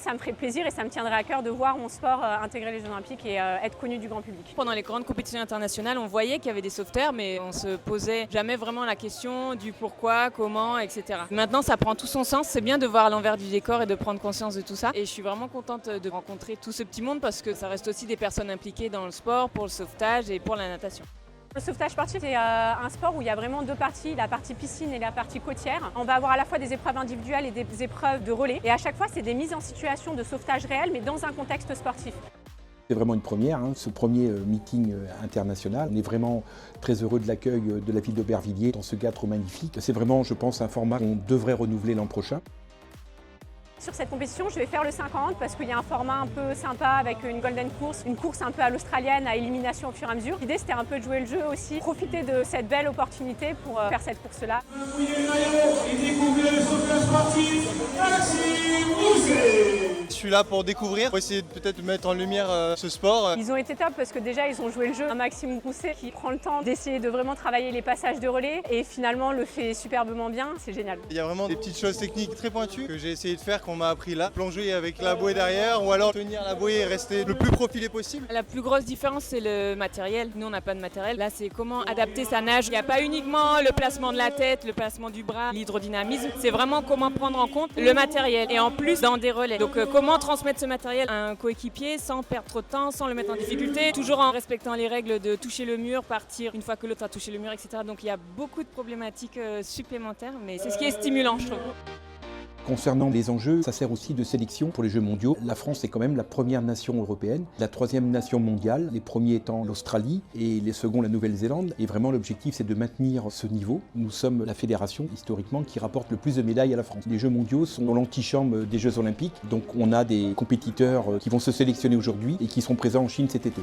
ça me ferait plaisir et ça me tiendrait à cœur de voir mon sport intégrer les Jeux Olympiques et être connu du grand public. Pendant les grandes compétitions internationales, on voyait qu'il y avait des sauveteurs, mais on se posait jamais vraiment la question du pourquoi, comment, etc. Maintenant, ça prend tout son sens. C'est bien de voir l'envers du décor et de prendre conscience de tout ça. Et je suis vraiment contente de rencontrer tout ce petit monde parce que ça reste aussi des personnes impliquées dans le sport, pour le sauvetage et pour la natation. Le sauvetage sportif, c'est un sport où il y a vraiment deux parties, la partie piscine et la partie côtière. On va avoir à la fois des épreuves individuelles et des épreuves de relais. Et à chaque fois, c'est des mises en situation de sauvetage réel, mais dans un contexte sportif. C'est vraiment une première, ce premier meeting international. On est vraiment très heureux de l'accueil de la ville d'Aubervilliers dans ce cadre magnifique. C'est vraiment, je pense, un format qu'on devrait renouveler l'an prochain. Sur cette compétition, je vais faire le 50 parce qu'il y a un format un peu sympa avec une golden course, une course un peu à l'australienne à élimination au fur et à mesure. L'idée, c'était un peu de jouer le jeu aussi, profiter de cette belle opportunité pour faire cette course-là. Je suis là pour découvrir, pour essayer de peut-être mettre en lumière ce sport. Ils ont été top parce que déjà ils ont joué le jeu. Un Maxime Grousset qui prend le temps d'essayer de vraiment travailler les passages de relais et finalement le fait superbement bien, c'est génial. Il y a vraiment des petites choses techniques très pointues que j'ai essayé de faire, qu'on m'a appris là. Plonger avec la bouée derrière ou alors tenir la bouée et rester le plus profilé possible. La plus grosse différence, c'est le matériel. Nous, on n'a pas de matériel. Là, c'est comment adapter sa nage. Il n'y a pas uniquement le placement de la tête, le placement du bras, l'hydrodynamisme. C'est vraiment comment prendre en compte le matériel et en plus dans des relais. Donc comment transmettre ce matériel à un coéquipier sans perdre trop de temps, sans le mettre en difficulté, toujours en respectant les règles de toucher le mur, partir une fois que l'autre a touché le mur, etc. Donc il y a beaucoup de problématiques supplémentaires, mais c'est ce qui est stimulant, je trouve. Concernant les enjeux, ça sert aussi de sélection pour les Jeux mondiaux. La France est quand même la première nation européenne, la troisième nation mondiale, les premiers étant l'Australie et les seconds la Nouvelle-Zélande. Et vraiment l'objectif c'est de maintenir ce niveau. Nous sommes la fédération historiquement qui rapporte le plus de médailles à la France. Les Jeux mondiaux sont dans l'antichambre des Jeux olympiques, donc on a des compétiteurs qui vont se sélectionner aujourd'hui et qui seront présents en Chine cet été.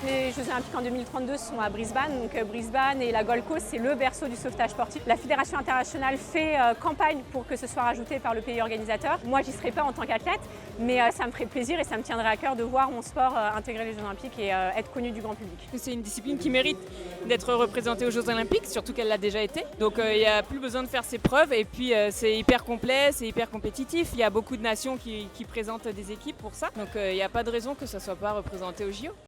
Les Jeux Olympiques en 2032 sont à Brisbane, donc Brisbane et la Gold Coast, c'est le berceau du sauvetage sportif. La Fédération internationale fait campagne pour que ce soit rajouté par le pays organisateur. Moi, j'y serai pas en tant qu'athlète, mais ça me ferait plaisir et ça me tiendrait à cœur de voir mon sport intégrer les Jeux Olympiques et être connu du grand public. C'est une discipline qui mérite d'être représentée aux Jeux Olympiques, surtout qu'elle l'a déjà été. Donc il n'y a plus besoin de faire ses preuves et puis c'est hyper complet, c'est hyper compétitif. Il y a beaucoup de nations qui présentent des équipes pour ça, donc il n'y a pas de raison que ça ne soit pas représenté aux JO.